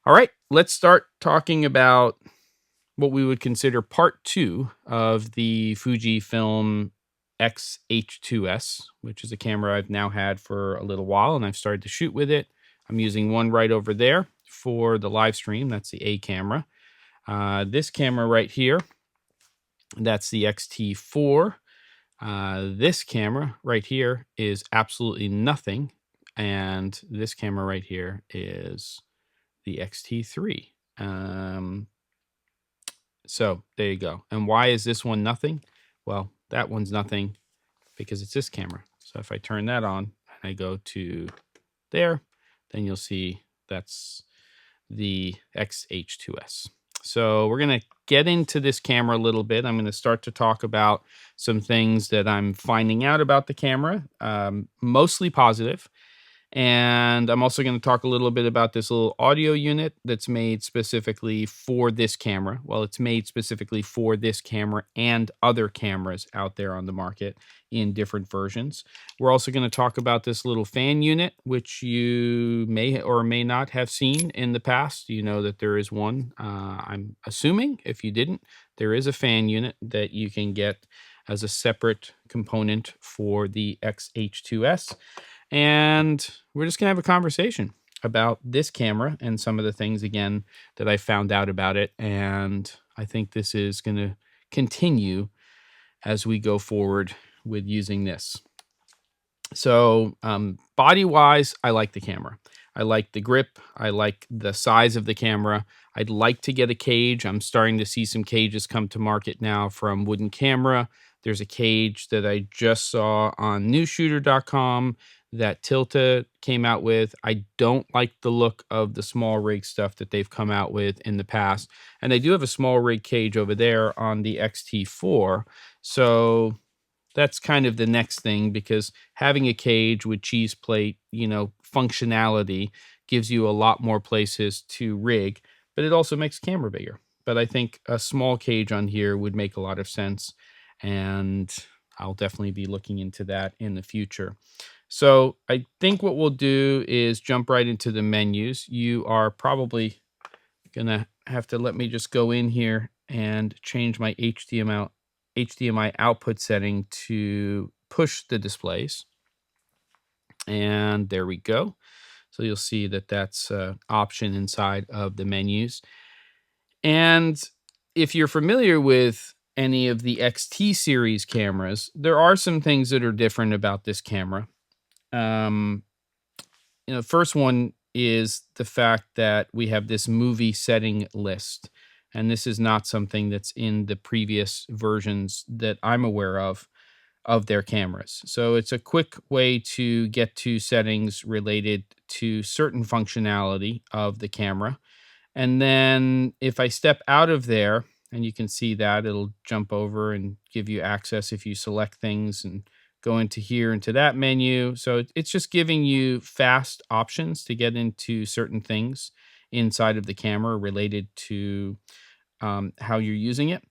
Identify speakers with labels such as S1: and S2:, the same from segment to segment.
S1: All right, let's start talking about what we would consider part 2 of the Fujifilm X-H2S, which is a camera I've now had for a little while, and I've started to shoot with it. I'm using one right over there for the live stream. That's the A camera. This camera right here, that's the X-T4. This camera right here is absolutely nothing, and this camera right here is the X-T3. So there you go. And why is this one nothing? Well, that one's nothing because it's this camera. So if I turn that on and I go to there, then you'll see that's the X-H2S. So we're going to get into this camera a little bit. I'm going to start to talk about some things that I'm finding out about the camera, mostly positive. And I'm also going to talk a little bit about this little audio unit that's made specifically for this camera. Well, it's made specifically for this camera and other cameras out there on the market in different versions. We're also going to talk about this little fan unit, which you may or may not have seen in the past. You know that there is one. I'm assuming if you didn't, there is a fan unit that you can get as a separate component for the X-H2S. And we're just going to have a conversation about this camera and some of the things, again, that I found out about it. And I think this is going to continue as we go forward with using this. So body-wise, I like the camera. I like the grip. I like the size of the camera. I'd like to get a cage. I'm starting to see some cages come to market now from Wooden Camera. There's a cage that I just saw on newshooter.com that Tilta came out with. I don't like the look of the small rig stuff that they've come out with in the past. And they do have a small rig cage over there on the X-T4. So that's kind of the next thing, because having a cage with cheese plate, functionality gives you a lot more places to rig, but it also makes the camera bigger. But I think a small cage on here would make a lot of sense, and I'll definitely be looking into that in the future. So I think what we'll do is jump right into the menus. You are probably going to have to let me just go in here and change my HDMI output setting to push the displays. And there we go. So you'll see that that's an option inside of the menus. And if you're familiar with any of the XT series cameras, there are some things that are different about this camera. First one is the fact that we have this movie setting list. And this is not something that's in the previous versions that I'm aware of their cameras. So it's a quick way to get to settings related to certain functionality of the camera. And then if I step out of there, and you can see that it'll jump over and give you access if you select things and go into here, into that menu. So it's just giving you fast options to get into certain things inside of the camera related to how you're using it.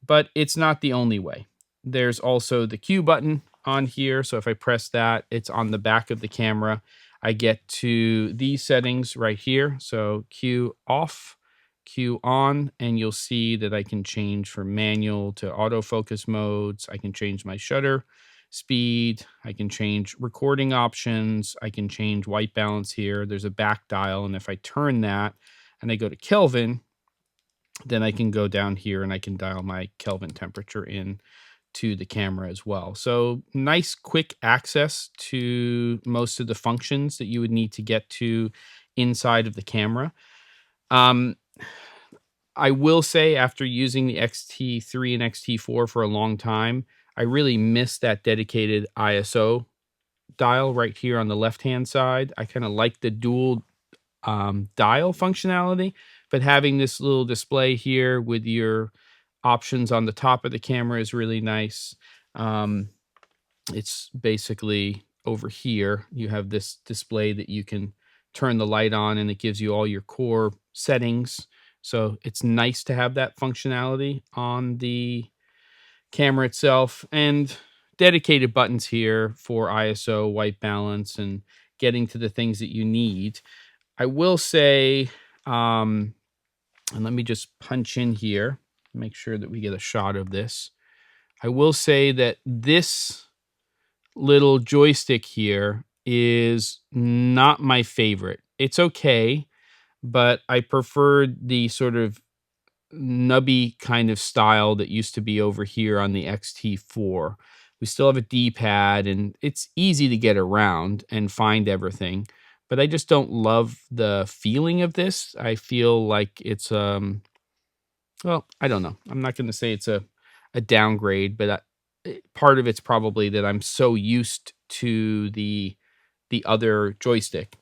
S1: But it's not the only way. There's also the Q button on here. So if I press that, it's on the back of the camera. I get to these settings right here. So Q off, Q on, and you'll see that I can change from manual to autofocus modes. I can change my shutter speed. I can change recording options. I can change white balance here. There's a back dial. And if I turn that and I go to Kelvin, then I can go down here and I can dial my Kelvin temperature in to the camera as well. So nice quick access to most of the functions that you would need to get to inside of the camera. I will say, after using the X-T3 and X-T4 for a long time, I really miss that dedicated ISO dial right here on the left-hand side. I kind of like the dual dial functionality, but having this little display here with your options on the top of the camera is really nice. It's basically over here. You have this display that you can turn the light on, and it gives you all your core settings. So it's nice to have that functionality on the camera itself, and dedicated buttons here for ISO, white balance, and getting to the things that you need. I will say And let me just punch in here, make sure that we get a shot of this. I will say that this little joystick here is not my favorite. It's okay, but I prefer the sort of nubby kind of style that used to be over here on the XT4. We still have a D-pad, and it's easy to get around and find everything, but I just don't love the feeling of this. I feel like it's well, I don't know. I'm not going to say it's a downgrade, but part of it's probably that I'm so used to the other joystick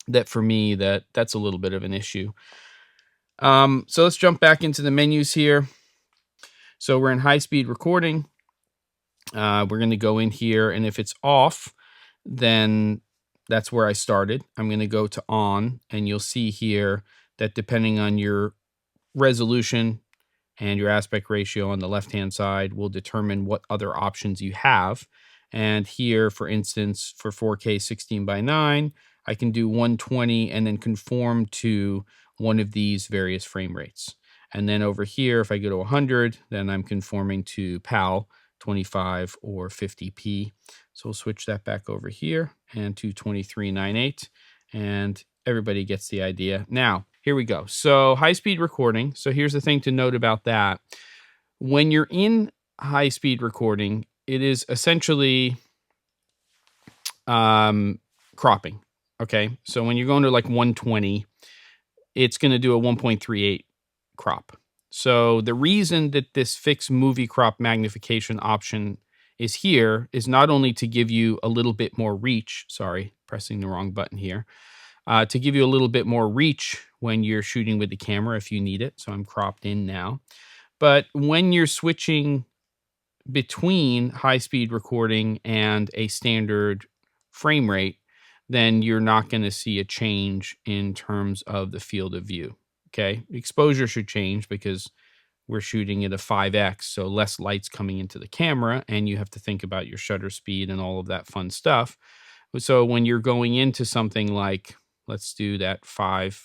S1: that for me that's a little bit of an issue. So let's jump back into the menus here. So we're in high-speed recording. We're going to go in here, and if it's off, then that's where I started. I'm going to go to on, and you'll see here that depending on your resolution and your aspect ratio on the left-hand side will determine what other options you have. And here, for instance, for 4K 16:9, I can do 120 and then conform to one of these various frame rates. And then over here, if I go to 100, then I'm conforming to PAL 25 or 50p. So we'll switch that back over here and to 2398, and everybody gets the idea. Now, here we go. So high-speed recording. So here's the thing to note about that. When you're in high-speed recording, it is essentially cropping. Okay, so when you're going to like 120, it's going to do a 1.38 crop. So the reason that this fixed movie crop magnification option is here is not only to give you a little bit more reach. Sorry, pressing the wrong button here. To give you a little bit more reach when you're shooting with the camera if you need it. So I'm cropped in now. But when you're switching between high-speed recording and a standard frame rate, then you're not going to see a change in terms of the field of view. Okay, exposure should change because we're shooting at a 5x, so less light's coming into the camera, and you have to think about your shutter speed and all of that fun stuff. So when you're going into something like, let's do that 5x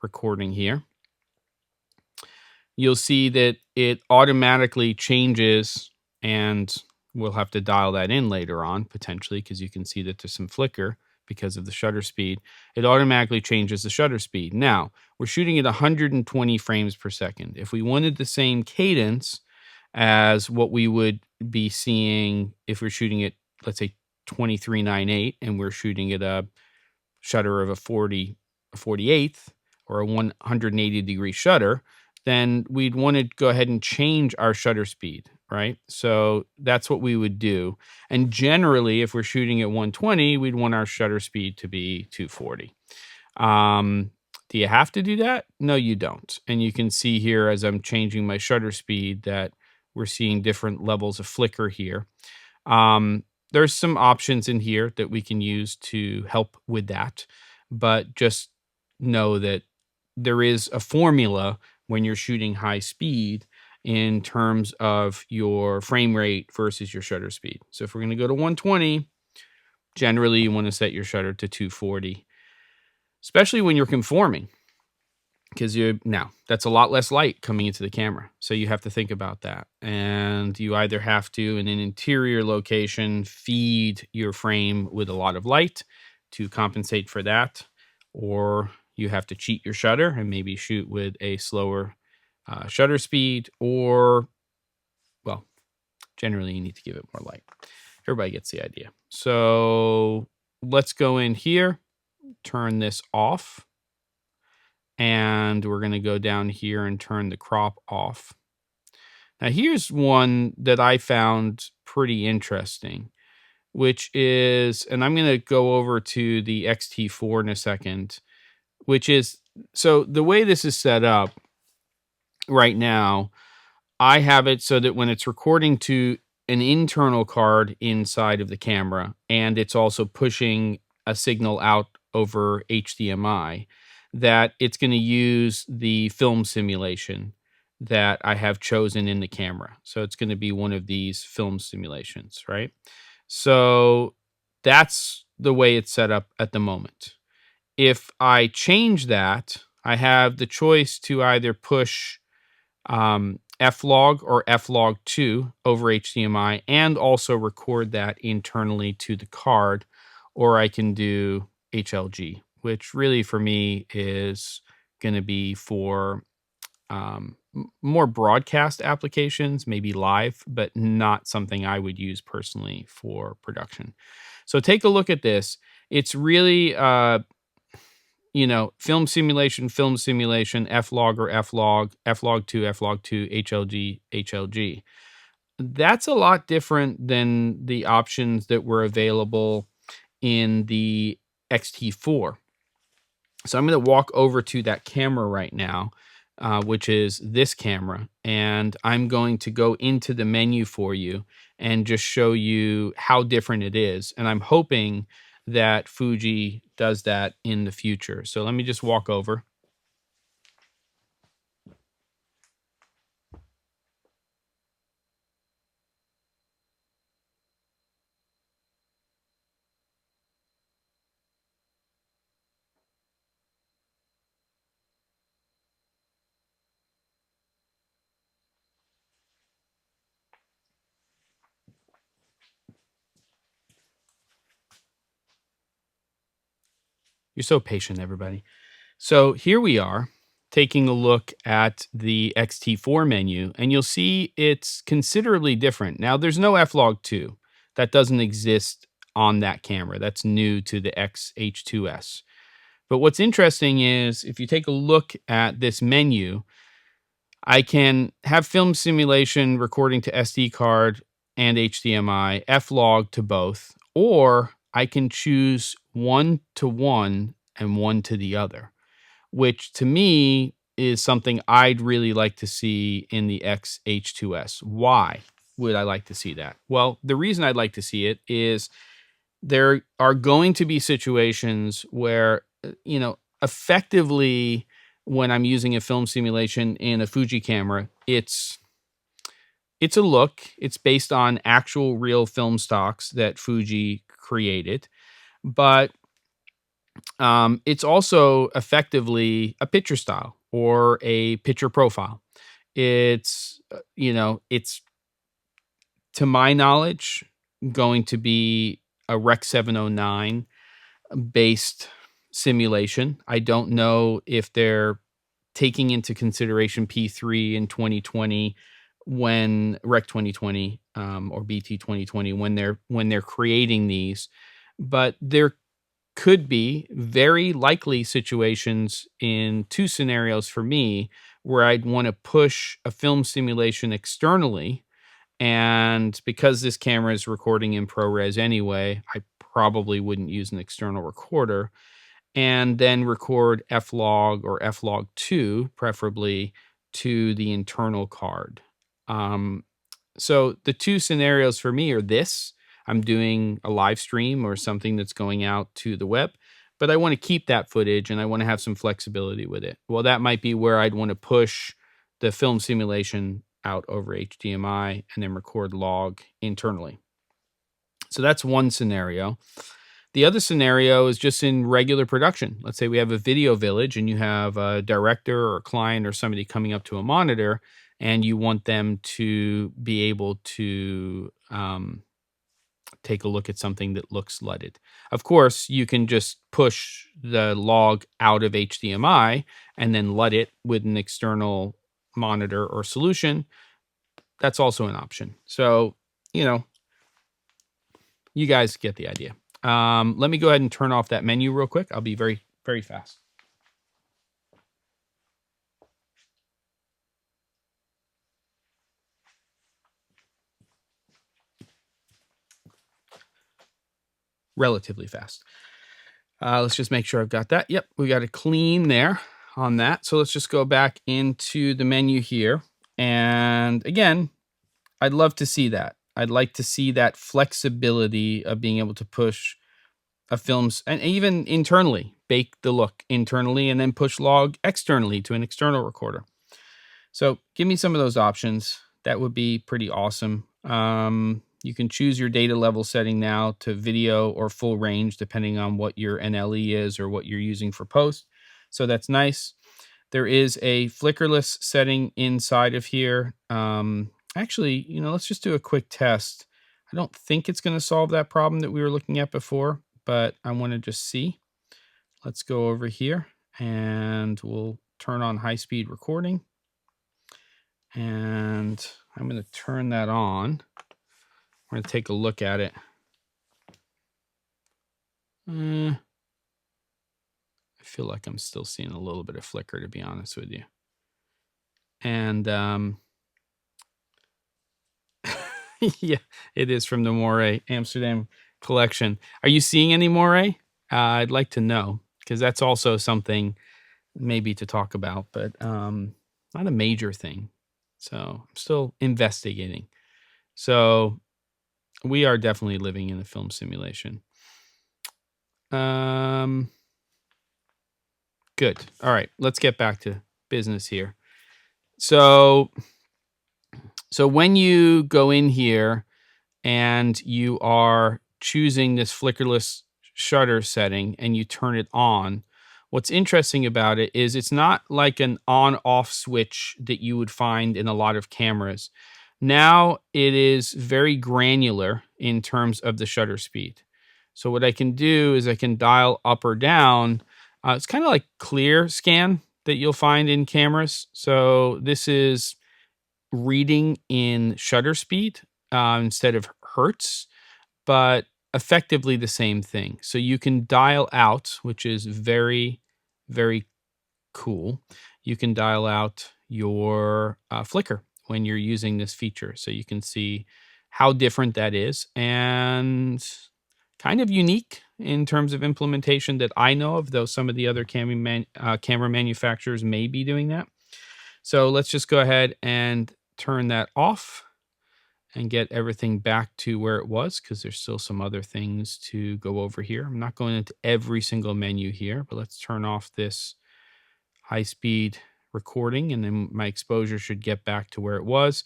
S1: recording here, you'll see that it automatically changes, and we'll have to dial that in later on, potentially, because you can see that there's some flicker because of the shutter speed. It automatically changes the shutter speed. Now, we're shooting at 120 frames per second. If we wanted the same cadence as what we would be seeing if we're shooting at, let's say, 2398, and we're shooting at a shutter of a 48th or a 180 degree shutter, then we'd want to go ahead and change our shutter speed, right? So that's what we would do. And generally, if we're shooting at 120, we'd want our shutter speed to be 240. Do you have to do that? No, you don't. And you can see here as I'm changing my shutter speed that we're seeing different levels of flicker here. There's some options in here that we can use to help with that, but just know that there is a formula when you're shooting high speed in terms of your frame rate versus your shutter speed. So if we're going to go to 120, generally you want to set your shutter to 240, especially when you're conforming, because now that's a lot less light coming into the camera. So you have to think about that. And you either have to, in an interior location, feed your frame with a lot of light to compensate for that, or you have to cheat your shutter and maybe shoot with a slower shutter speed, or, well, generally you need to give it more light. Everybody gets the idea. So let's go in here, turn this off, and we're going to go down here and turn the crop off. Now here's one that I found pretty interesting, which is, and I'm going to go over to the XT4 in a second, which is, so the way this is set up right now, I have it so that when it's recording to an internal card inside of the camera, and it's also pushing a signal out over HDMI, that it's going to use the film simulation that I have chosen in the camera. So it's going to be one of these film simulations, right? So that's the way it's set up at the moment. if I change that, I have the choice to either push F-Log or F-Log2 over HDMI and also record that internally to the card, or I can do HLG, which really for me is going to be for more broadcast applications, maybe live, but not something I would use personally for production. So take a look at this. It's really film simulation, F-Log or F-Log, F-Log2, F-Log2, HLG, HLG. That's a lot different than the options that were available in the XT4. So I'm going to walk over to that camera right now, which is this camera, and I'm going to go into the menu for you and just show you how different it is. And I'm hoping that Fuji does that in the future. So let me just walk over. You're so patient, everybody. So here we are taking a look at the XT4 menu, and you'll see it's considerably different. Now, there's no F-Log2. That doesn't exist on that camera. That's new to the X-H2S. But what's interesting is if you take a look at this menu, I can have film simulation recording to SD card and HDMI, F-Log to both, or I can choose one to one and one to the other, which to me is something I'd really like to see in the X-H2S. Why would I like to see that? Well, the reason I'd like to see it is there are going to be situations where, effectively, when I'm using a film simulation in a Fuji camera, it's a look. It's based on actual real film stocks that Fuji created, but it's also effectively a picture style or a picture profile. It's it's to my knowledge going to be a Rec 709 based simulation. I don't know if they're taking into consideration P3 in 2020 when Rec 2020 or BT 2020 when they're creating these, but there could be very likely situations in two scenarios for me where I'd want to push a film simulation externally. And because this camera is recording in ProRes anyway, I probably wouldn't use an external recorder, and then record F-Log or F-Log2, preferably to the internal card. So the two scenarios for me are this. I'm doing a live stream or something that's going out to the web, but I want to keep that footage and I want to have some flexibility with it. Well, that might be where I'd want to push the film simulation out over HDMI and then record log internally. So that's one scenario. The other scenario is just in regular production. Let's say we have a video village and you have a director or a client or somebody coming up to a monitor and you want them to be able to take a look at something that looks LUTed. Of course, you can just push the log out of HDMI and then LUT it with an external monitor or solution. That's also an option. So, you guys get the idea. Let me go ahead and turn off that menu real quick. I'll be very, very fast. Relatively fast. Let's just make sure I've got that. Yep, we got it clean there on that. So let's just go back into the menu here. And again, I'd love to see that. I'd like to see that flexibility of being able to push a film's, and even internally, bake the look internally and then push log externally to an external recorder. So give me some of those options. That would be pretty awesome. You can choose your data level setting now to video or full range, depending on what your NLE is or what you're using for post. So that's nice. There is a flickerless setting inside of here. Actually, let's just do a quick test. I don't think it's going to solve that problem that we were looking at before, but I want to just see. Let's go over here and we'll turn on high-speed recording. And I'm going to turn that on. We're going to take a look at it. I feel like I'm still seeing a little bit of flicker, to be honest with you. And yeah, it is from the Moray Amsterdam collection. Are you seeing any Moray? I'd like to know, because that's also something maybe to talk about, but not a major thing. So I'm still investigating. So we are definitely living in a film simulation. Good. All right, let's get back to business here. So when you go in here and you are choosing this flickerless shutter setting and you turn it on, what's interesting about it is it's not like an on-off switch that you would find in a lot of cameras. Now it is very granular in terms of the shutter speed. So what I can do is I can dial up or down. It's kind of like clear scan that you'll find in cameras. So this is reading in shutter speed instead of hertz, but effectively the same thing. So you can dial out, which is very, very cool. You can dial out your flicker when you're using this feature. So you can see how different that is, and kind of unique in terms of implementation that I know of, though some of the other camera manufacturers may be doing that. So let's just go ahead and turn that off and get everything back to where it was, because there's still some other things to go over here. I'm not going into every single menu here, but let's turn off this high-speed recording, and then my exposure should get back to where it was.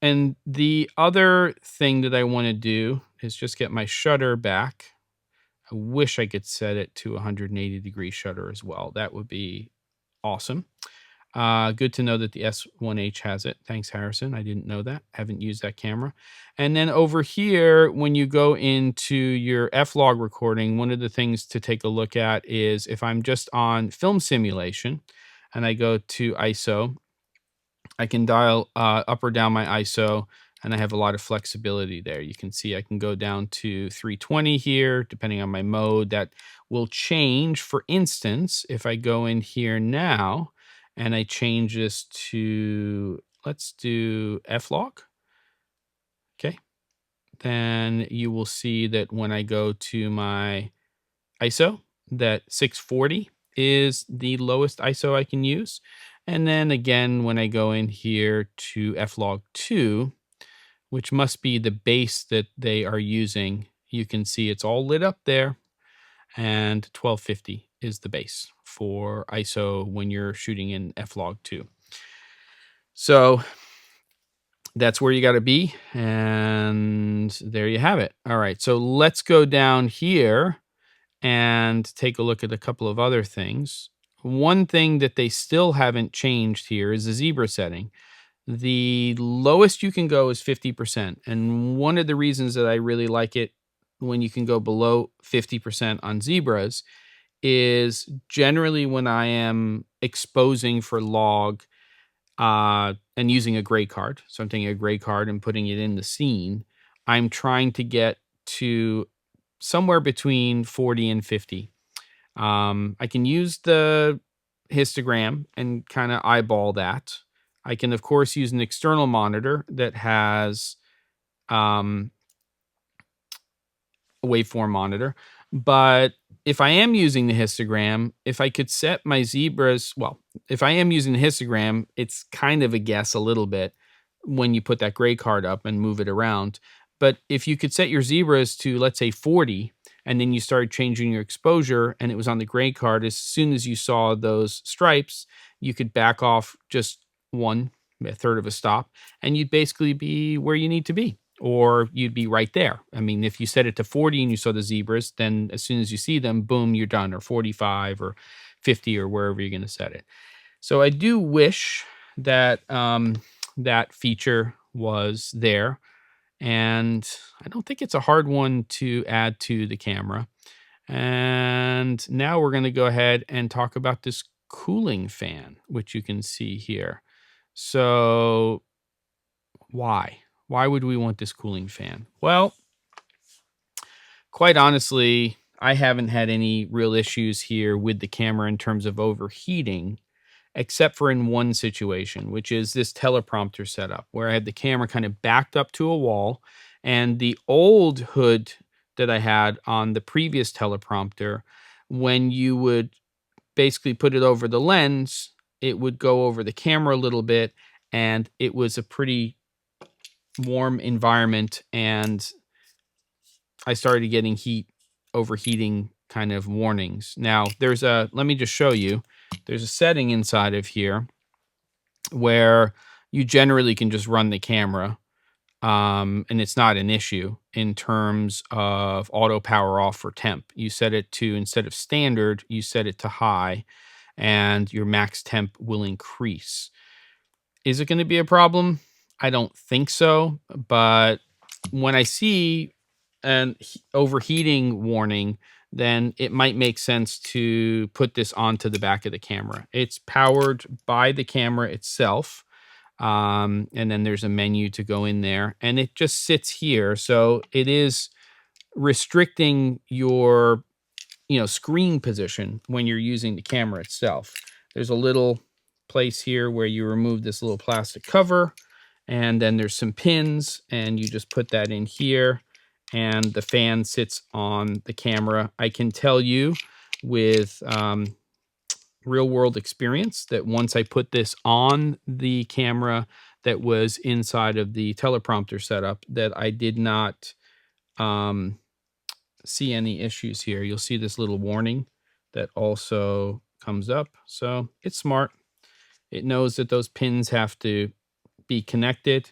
S1: And the other thing that I want to do is just get my shutter back. I wish I could set it to 180-degree shutter as well. That would be awesome. Good to know that the S1H has it. Thanks, Harrison. I didn't know that. Haven't used that camera. And then over here, when you go into your F-Log recording, one of the things to take a look at is if I'm just on film simulation and I go to ISO, I can dial up or down my ISO, and I have a lot of flexibility there. You can see I can go down to 320 here, depending on my mode. That will change. For instance, if I go in here now and I change this to, let's do F-Log. Okay. Then you will see that when I go to my ISO, that 640 is the lowest ISO I can use. And then again, when I go in here to F-Log 2, which must be the base that they are using, you can see it's all lit up there. And 1250 is the base for ISO when you're shooting in F-Log 2. So that's where you got to be. And there you have it. All right, so let's go down here and take a look at a couple of other things. One thing that they still haven't changed here is the zebra setting. The lowest you can go is 50%. And one of the reasons that I really like it when you can go below 50% on zebras is generally when I am exposing for log and using a gray card. So I'm taking a gray card and putting it in the scene. I'm trying to get to somewhere between 40 and 50. I can use the histogram and kind of eyeball that. I can, of course, use an external monitor that has a waveform monitor. But if I am using the histogram, if I could set my zebras, well, if I am using the histogram, it's kind of a guess a little bit when you put that gray card up and move it around. But if you could set your zebras to, let's say, 40, and then you started changing your exposure and it was on the gray card, as soon as you saw those stripes, you could back off just a third of a stop, and you'd basically be where you need to be. or you'd be right there. I mean, if you set it to 40 and you saw the zebras, then as soon as you see them, boom, you're done, or 45 or 50 or wherever you're going to set it. So I do wish that that feature was there, and I don't think it's a hard one to add to the camera. And now we're going to go ahead and talk about this cooling fan, which you can see here. So why? Why would we want this cooling fan? Well, quite honestly, I haven't had any real issues here with the camera in terms of overheating, except for in one situation, which is this teleprompter setup, where I had the camera kind of backed up to a wall, and the old hood that I had on the previous teleprompter, when you would basically put it over the lens, it would go over the camera a little bit, and it was a pretty warm environment, and I started getting overheating kind of warnings. Now, let me just show you. There's a setting inside of here where you generally can just run the camera, and it's not an issue in terms of auto power off for temp. You set it to, instead of standard, you set it to high, and your max temp will increase. Is it going to be a problem? I don't think so, but when I see an overheating warning, then it might make sense to put this onto the back of the camera. It's powered by the camera itself, and then there's a menu to go in there, and it just sits here, so it is restricting your screen position when you're using the camera itself. There's a little place here where you remove this little plastic cover, and then there's some pins, and you just put that in here, and the fan sits on the camera. I can tell you with real world experience that once I put this on the camera that was inside of the teleprompter setup, that I did not see any issues here. You'll see this little warning that also comes up. So it's smart. It knows that those pins have to be connected.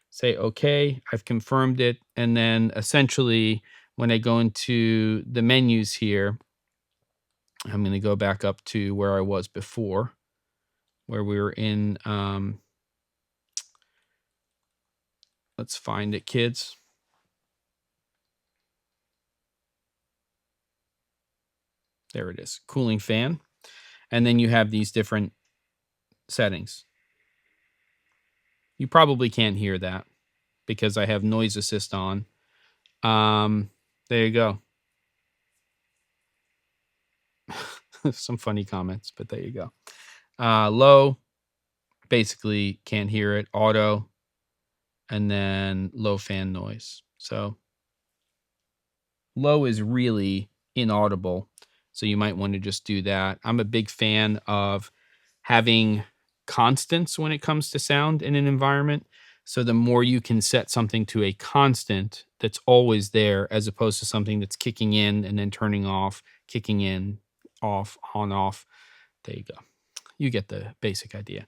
S1: Say, okay, I've confirmed it. And then essentially, when I go into the menus here, I'm going to go back up to where I was before, where we were in, let's find it, kids. There it is, cooling fan. And then you have these different settings. You probably can't hear that because I have noise assist on. There you go. Some funny comments, but there you go. Low, basically can't hear it. Auto, and then low fan noise. So low is really inaudible, so you might want to just do that. I'm a big fan of having constants when it comes to sound in an environment. So the more you can set something to a constant that's always there, as opposed to something that's kicking in and then turning off, kicking in, off, on, off. There you go. You get the basic idea.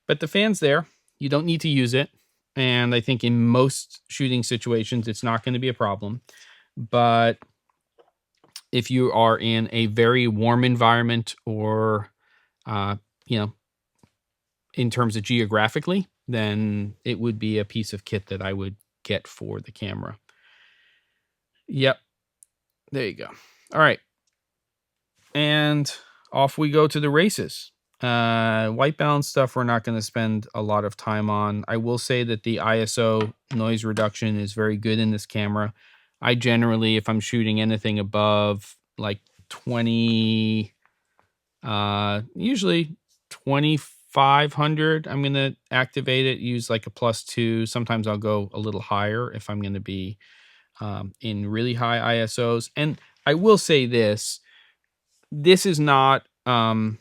S1: But the fan's there. You don't need to use it. And I think in most shooting situations, it's not going to be a problem. But if you are in a very warm environment, or, in terms of geographically, then it would be a piece of kit that I would get for the camera. Yep. There you go. All right. And off we go to the races. White balance stuff we're not going to spend a lot of time on. I will say that the ISO noise reduction is very good in this camera. I generally, if I'm shooting anything above like 20, usually 2500, I'm going to activate it, use like a +2. Sometimes I'll go a little higher if I'm going to be in really high ISOs. And I will say this is not an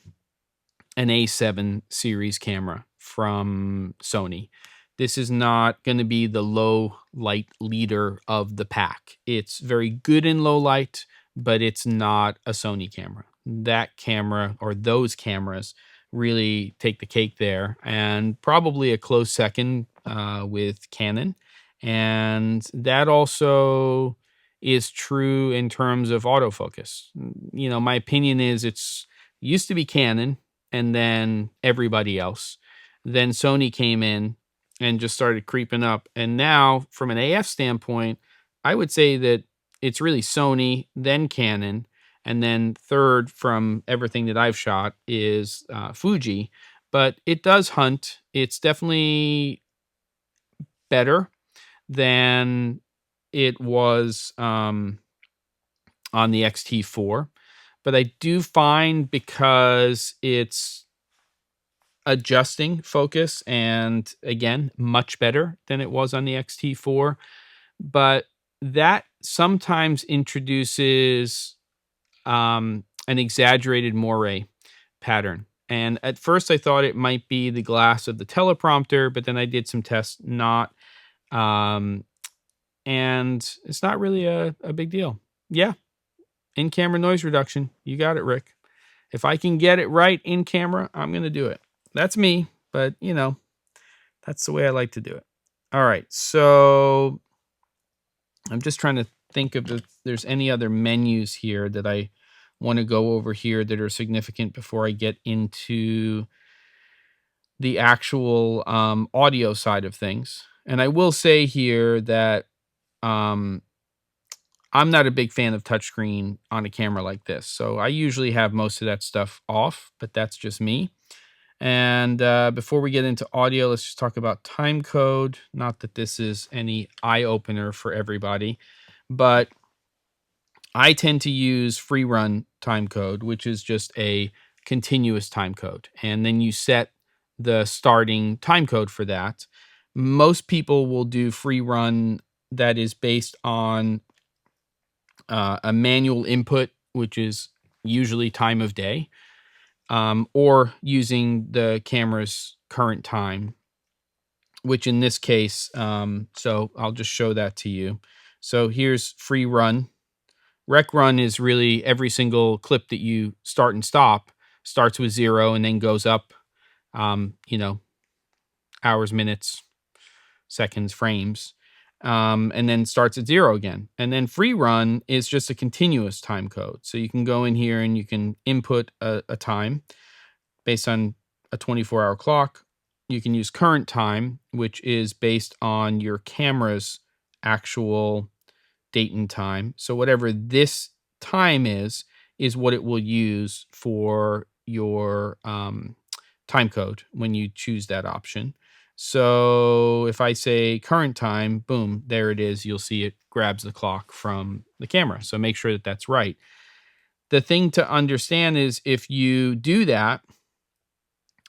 S1: A7 series camera from Sony. This is not going to be the low light leader of the pack. It's very good in low light, but it's not a Sony camera. That camera, or those cameras, really take the cake there, and probably a close second with Canon And that also is true in terms of autofocus. You know, my opinion is it's used to be Canon and then everybody else. Then Sony came in and just started creeping up. And now, from an AF standpoint, I would say that it's really Sony, then Canon, and then third from everything that I've shot is Fuji. But it does hunt. It's definitely better than it was on the X-T4. But I do find, because it's adjusting focus, and again, much better than it was on the X-T4, but that sometimes introduces an exaggerated moire pattern. And at first I thought it might be the glass of the teleprompter, but then I did some tests, not. And it's not really a big deal. Yeah, in-camera noise reduction. You got it, Rick. If I can get it right in camera, I'm going to do it. That's me, but, you know, that's the way I like to do it. All right, so I'm just trying to think of if there's any other menus here that I want to go over here that are significant before I get into the actual audio side of things. And I will say here that I'm not a big fan of touchscreen on a camera like this. So I usually have most of that stuff off, but that's just me. And before we get into audio, let's just talk about time code. Not that this is any eye-opener for everybody, but I tend to use free run time code, which is just a continuous time code. And then you set the starting time code for that. Most people will do free run that is based on a manual input, which is usually time of day, or using the camera's current time, which in this case, so I'll just show that to you. So here's free run. Rec run is really every single clip that you start and stop starts with 0 and then goes up, you know, hours, minutes, seconds, frames, and then starts at 0 again. And then free run is just a continuous time code. So you can go in here and you can input a time based on a 24-hour clock. You can use current time, which is based on your camera's actual date and time. So whatever this time is what it will use for your time code when you choose that option. So if I say current time, boom, there it is. You'll see it grabs the clock from the camera. So make sure that that's right. The thing to understand is if you do that,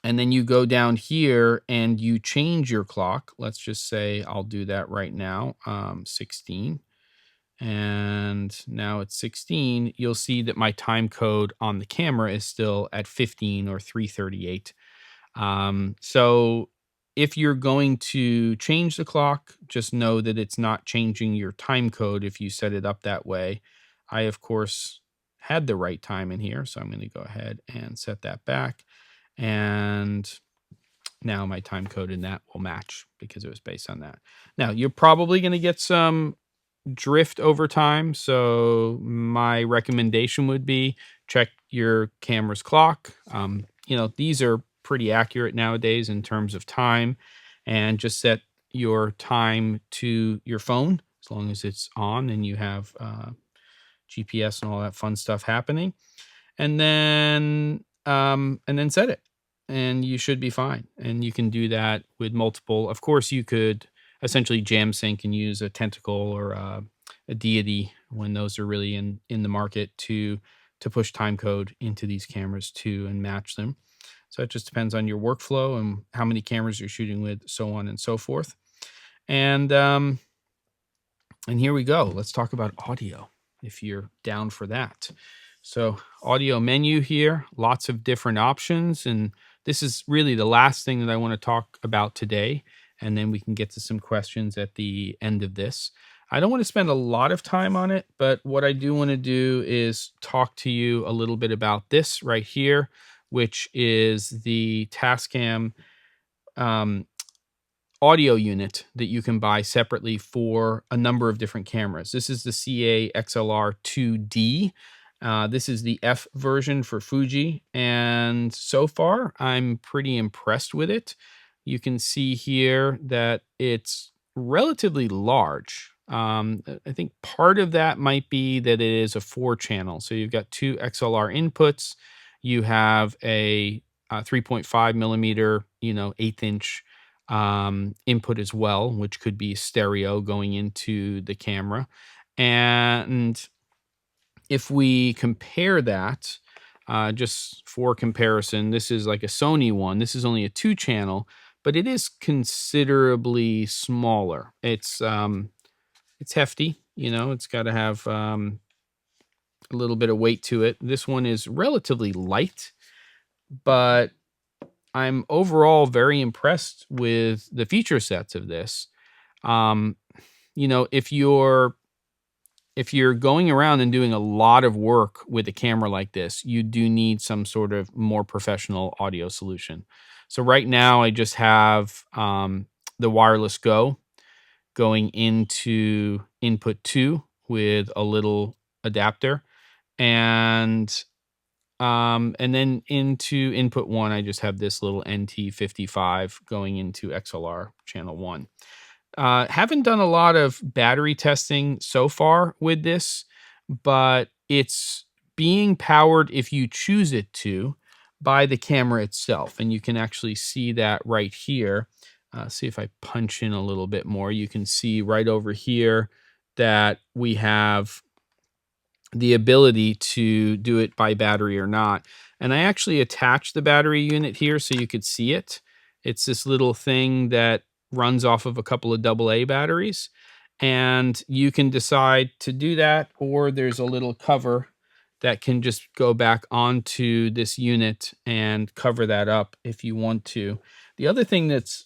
S1: and then you go down here and you change your clock. Let's just say I'll do that right now, 16. And now it's 16. You'll see that my time code on the camera is still at 15 or 3:38. So if you're going to change the clock, just know that it's not changing your time code if you set it up that way. I, of course, had the right time in here, so I'm going to go ahead and set that back. And now my time code in that will match because it was based on that. Now, you're probably going to get some drift over time. So my recommendation would be check your camera's clock. You know, these are pretty accurate nowadays in terms of time, and just set your time to your phone as long as it's on and you have GPS and all that fun stuff happening. And then set it, and you should be fine. And you can do that with multiple. Of course, you could essentially jam sync and use a tentacle or a deity when those are really in the market to push time code into these cameras too and match them. So it just depends on your workflow and how many cameras you're shooting with, so on and so forth. And here we go. Let's talk about audio, if you're down for that. So audio menu here, lots of different options. And this is really the last thing that I want to talk about today. And then we can get to some questions at the end of this. I don't want to spend a lot of time on it, but what I do want to do is talk to you a little bit about this right here, which is the Tascam audio unit that you can buy separately for a number of different cameras. This is the CA XLR 2D. This is the F version for Fuji, and so far I'm pretty impressed with it. You can see here that it's relatively large. I think part of that might be that it is a 4-channel. So you've got 2 XLR inputs. You have a 3.5 millimeter, 1/8 inch input as well, which could be stereo going into the camera. And if we compare that, just for comparison, this is like a Sony one. This is only a 2-channel, but it is considerably smaller. It's hefty, it's got to have a little bit of weight to it. This one is relatively light, but I'm overall very impressed with the feature sets of this. If you're going around and doing a lot of work with a camera like this, you do need some sort of more professional audio solution. So right now I just have the wireless Go going into input 2 with a little adapter, and then into input 1 I just have this little NT55 going into XLR channel 1. Haven't done a lot of battery testing so far with this, but it's being powered, if you choose it to, by the camera itself. And you can actually see that right here. See if I punch in a little bit more. You can see right over here that we have the ability to do it by battery or not. And I actually attached the battery unit here so you could see it. It's this little thing that runs off of a couple of AA batteries, and you can decide to do that, or there's a little cover that can just go back onto this unit and cover that up if you want to. The other thing that's,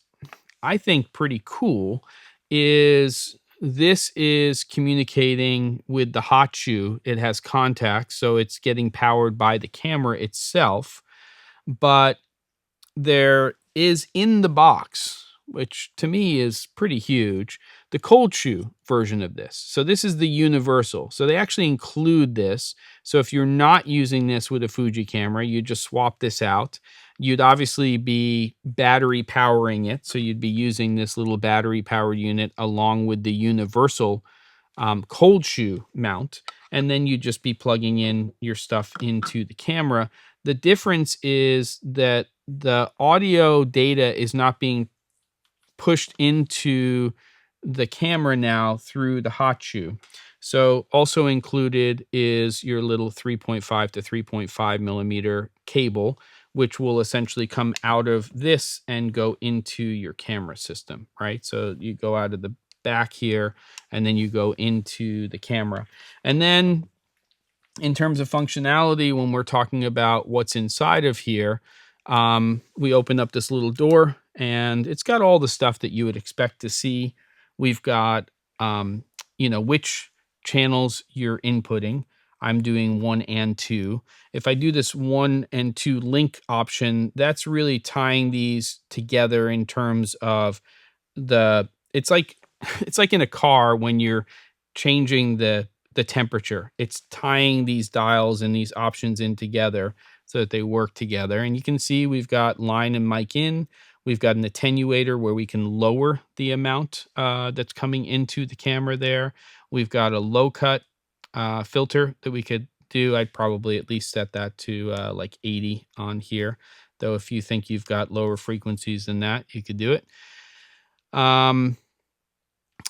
S1: I think, pretty cool is this is communicating with the hot shoe. It has contacts, so it's getting powered by the camera itself, but there is in the box, which to me is pretty huge, the cold shoe version of this. So this is the universal. So they actually include this. So if you're not using this with a Fuji camera, you just swap this out. You'd obviously be battery powering it. So you'd be using this little battery powered unit along with the universal cold shoe mount. And then you'd just be plugging in your stuff into the camera. The difference is that the audio data is not being pushed into the camera now through the hot shoe. So also included is your little 3.5 to 3.5 millimeter cable, which will essentially come out of this and go into your camera system, right? So you go out of the back here and then you go into the camera. And then in terms of functionality, when we're talking about what's inside of here, we open up this little door and it's got all the stuff that you would expect to see. We've got, which channels you're inputting. I'm doing 1 and 2. If I do this 1 and 2 link option, that's really tying these together in terms of it's like in a car when you're changing the temperature. It's tying these dials and these options in together so that they work together. And you can see we've got line and mic in. We've got an attenuator where we can lower the amount that's coming into the camera there. We've got a low cut filter that we could do. I'd probably at least set that to like 80 on here. Though if you think you've got lower frequencies than that, you could do it. And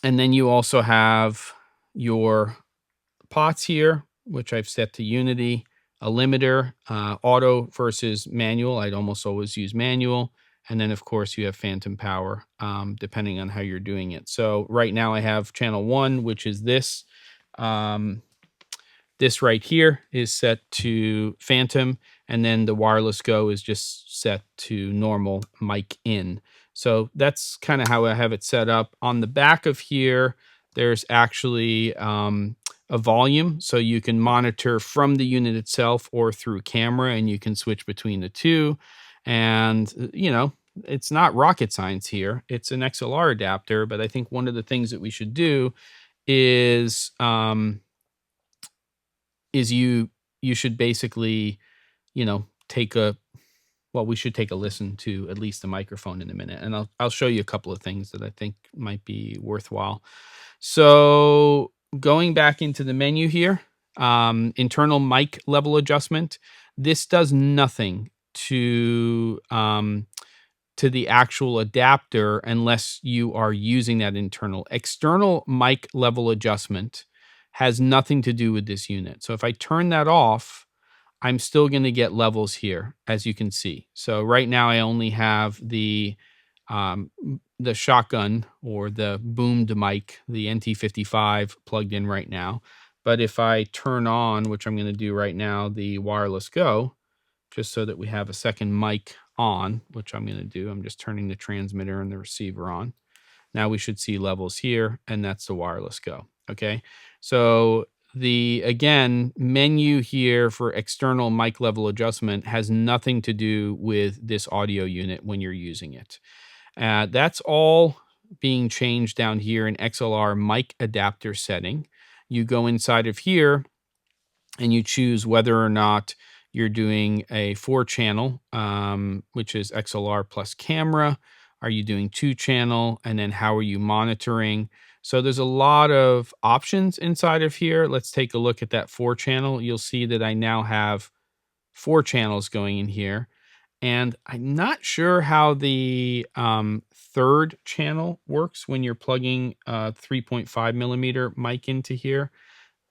S1: then you also have your pots here, which I've set to unity, a limiter, auto versus manual. I'd almost always use manual. And then, of course, you have phantom power, depending on how you're doing it. So right now I have channel 1, which is this. This right here is set to phantom. And then the wireless Go is just set to normal mic in. So that's kind of how I have it set up. On the back of here, there's actually a volume. So you can monitor from the unit itself or through camera, and you can switch between the two. And, it's not rocket science here. It's an XLR adapter, but I think one of the things that we should do is you should basically, take a well, we should take a listen to at least the microphone in a minute, and I'll show you a couple of things that I think might be worthwhile. So going back into the menu here, internal mic level adjustment. This does nothing to the actual adapter unless you are using that internal. External mic level adjustment has nothing to do with this unit. So if I turn that off, I'm still going to get levels here, as you can see. So right now I only have the shotgun or the boomed mic, the NT55 plugged in right now. But if I turn on, which I'm going to do right now, the wireless go, just so that we have a second mic on, which I'm going to do. I'm just turning the transmitter and the receiver on. Now we should see levels here, and that's the wireless go. Okay, so the, again, menu here for external mic level adjustment has nothing to do with this audio unit when you're using it. That's all being changed down here in XLR Mic Adapter Setting. You go inside of here and you choose whether or not you're doing a 4-channel, which is XLR plus camera. Are you doing 2-channel? And then how are you monitoring? So there's a lot of options inside of here. Let's take a look at that 4-channel. You'll see that I now have 4 channels going in here. And I'm not sure how the 3rd channel works when you're plugging a 3.5 millimeter mic into here,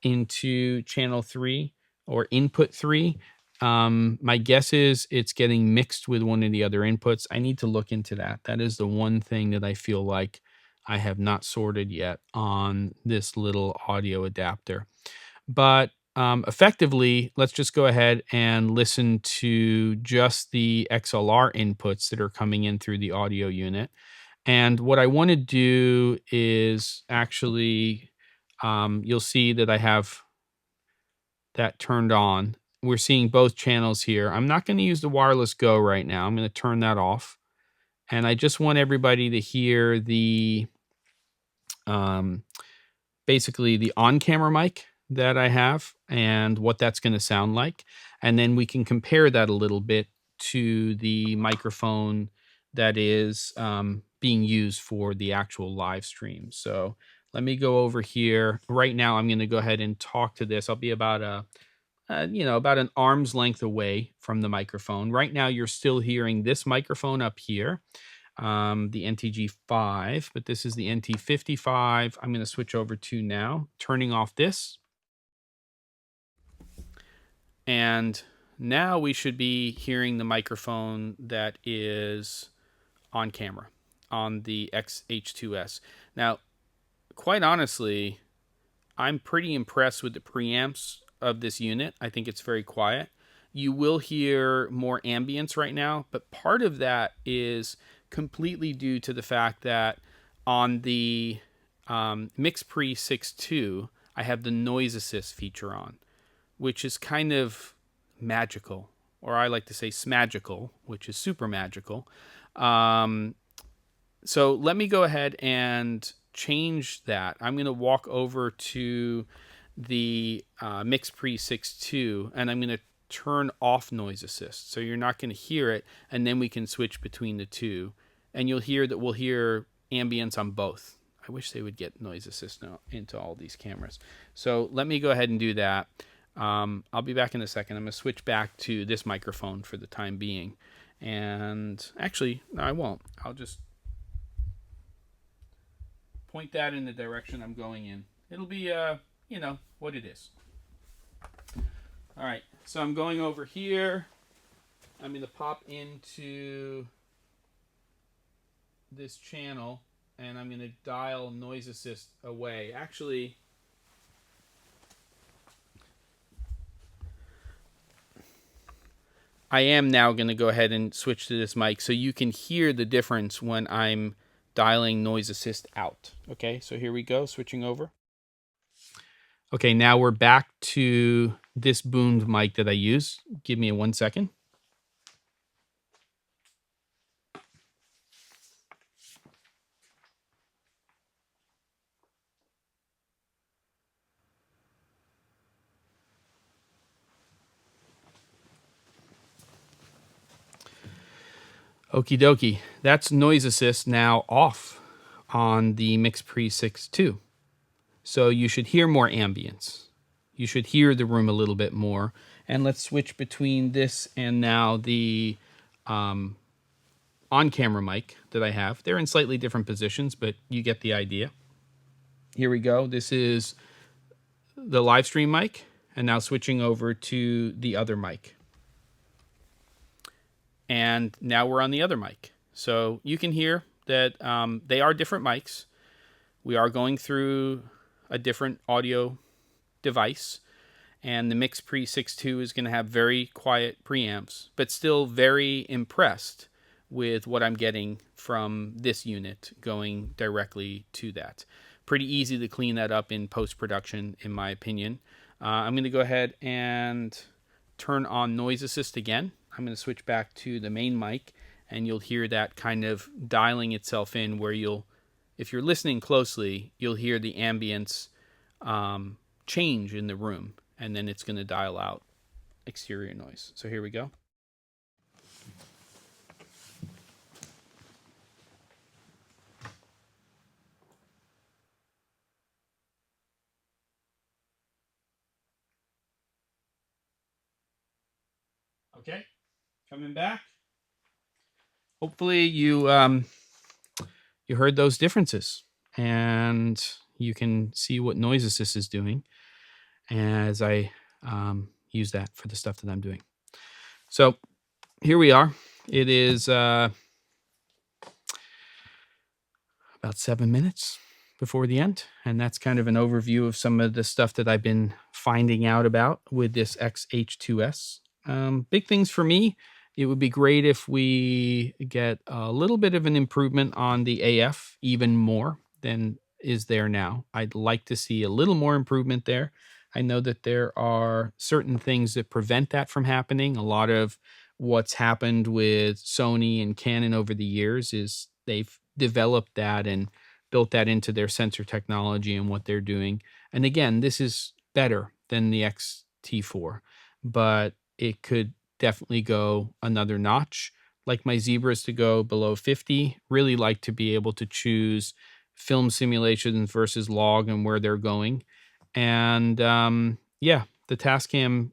S1: into channel 3 or input 3. My guess is it's getting mixed with one of the other inputs. I need to look into that. That is the one thing that I feel like I have not sorted yet on this little audio adapter. But effectively, let's just go ahead and listen to just the XLR inputs that are coming in through the audio unit. And what I want to do is actually, you'll see that I have that turned on. We're seeing both channels here. I'm not going to use the wireless go right now. I'm going to turn that off. And I just want everybody to hear the, basically the on-camera mic that I have and what that's going to sound like. And then we can compare that a little bit to the microphone that is being used for the actual live stream. So let me go over here. Right now, I'm going to go ahead and talk to this. I'll be about about an arm's length away from the microphone. Right now, you're still hearing this microphone up here, the NTG5, but this is the NT55. I'm going to switch over to now, turning off this. And now we should be hearing the microphone that is on camera on the X-H2S. Now, quite honestly, I'm pretty impressed with the preamps of this unit. I think it's very quiet. You will hear more ambience right now, but part of that is completely due to the fact that on the MixPre 6.2, I have the noise assist feature on, which is kind of magical, or I like to say smagical, which is super magical. So let me go ahead and change that. I'm going to walk over to the MixPre 6.2, and I'm going to turn off noise assist. So you're not going to hear it, and then we can switch between the two. And you'll hear that we'll hear ambience on both. I wish they would get noise assist now into all these cameras. So let me go ahead and do that. I'll be back in a second. I'm going to switch back to this microphone for the time being. And actually, no, I won't. I'll just point that in the direction I'm going in. It'll be, what it is. All right, so I'm going over here. I'm going to pop into this channel, and I'm going to dial noise assist away. Actually, I am now going to go ahead and switch to this mic so you can hear the difference when I'm dialing noise assist out. Okay, so here we go, switching over. Okay, now we're back to this boomed mic that I use. Give me 1 second. Okie dokie. That's noise assist now off on the MixPre 6.2. So you should hear more ambience. You should hear the room a little bit more. And let's switch between this and now the on-camera mic that I have. They're in slightly different positions, but you get the idea. Here we go. This is the live stream mic, and now switching over to the other mic. And now we're on the other mic. So you can hear that they are different mics. We are going through a different audio device, and the MixPre 6.2 is going to have very quiet preamps, but still very impressed with what I'm getting from this unit going directly to that. Pretty easy to clean that up in post-production, in my opinion. I'm going to go ahead and turn on noise assist again. I'm going to switch back to the main mic, and you'll hear that kind of dialing itself in where you'll, if you're listening closely, you'll hear the ambience change in the room, and then it's going to dial out exterior noise. So here we go. Okay, coming back. Hopefully you you heard those differences, and you can see what noise assist is doing as I use that for the stuff that I'm doing. So here we are. It is about 7 minutes before the end, and that's kind of an overview of some of the stuff that I've been finding out about with this XH2S. Big things for me. It would be great if we get a little bit of an improvement on the AF, even more than is there now. I'd like to see a little more improvement there. I know that there are certain things that prevent that from happening. A lot of what's happened with Sony and Canon over the years is they've developed that and built that into their sensor technology and what they're doing. And again, this is better than the X-T4, but it could definitely go another notch. Like my Zebras to go below 50. Really like to be able to choose film simulations versus log and where they're going. And yeah, the Tascam,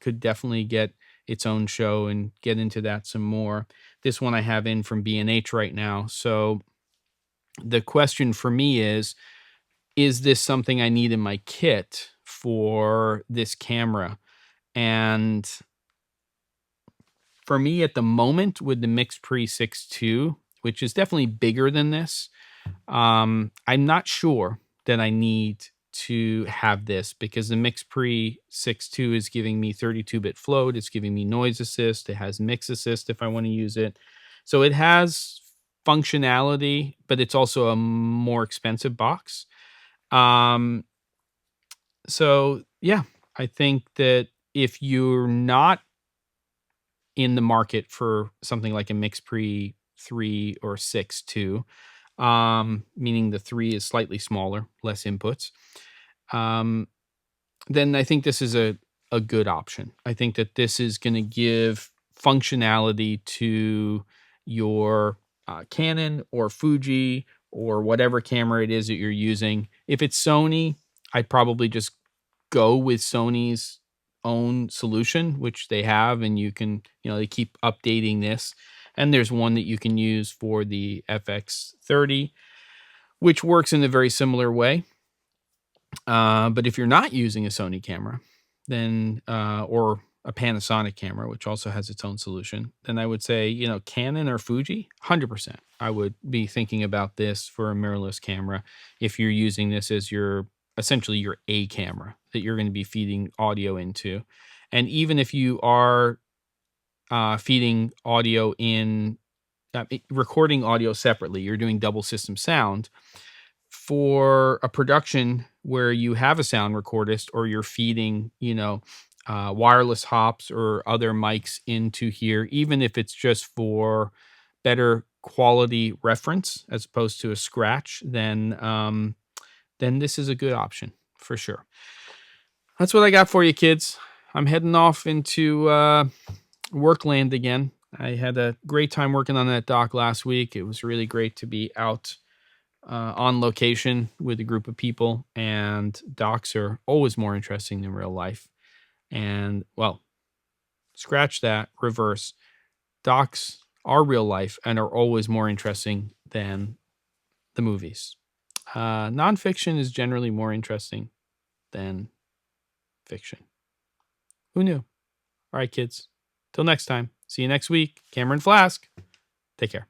S1: could definitely get its own show and get into that some more. This one I have in from B&H right now. So the question for me is this something I need in my kit for this camera? And for me at the moment with the MixPre 6.2, which is definitely bigger than this, I'm not sure that I need to have this, because the MixPre 6.2 is giving me 32-bit float. It's giving me noise assist. It has mix assist if I want to use it. So it has functionality, but it's also a more expensive box. So yeah, I think that if you're not in the market for something like a MixPre 3 or 6.2, meaning the 3 is slightly smaller, less inputs, then I think this is a good option. I think that this is going to give functionality to your Canon or Fuji or whatever camera it is that you're using. If it's Sony, I'd probably just go with Sony's own solution, which they have, and you can, they keep updating this. And there's one that you can use for the FX30, which works in a very similar way. But if you're not using a Sony camera, then or a Panasonic camera, which also has its own solution, then I would say, Canon or Fuji, 100%. I would be thinking about this for a mirrorless camera if you're using this as essentially your A camera that you're going to be feeding audio into. And even if you are feeding audio in, recording audio separately, you're doing double system sound, for a production where you have a sound recordist or you're feeding, wireless hops or other mics into here, even if it's just for better quality reference as opposed to a scratch, then this is a good option for sure. That's what I got for you, kids. I'm heading off into work land again. I had a great time working on that doc last week. It was really great to be out on location with a group of people, and docs are always more interesting than real life. And, well, scratch that, reverse. Docs are real life and are always more interesting than the movies. Nonfiction is generally more interesting than fiction. Who knew? All right, kids. Till next time. See you next week. Cameron Flask. Take care.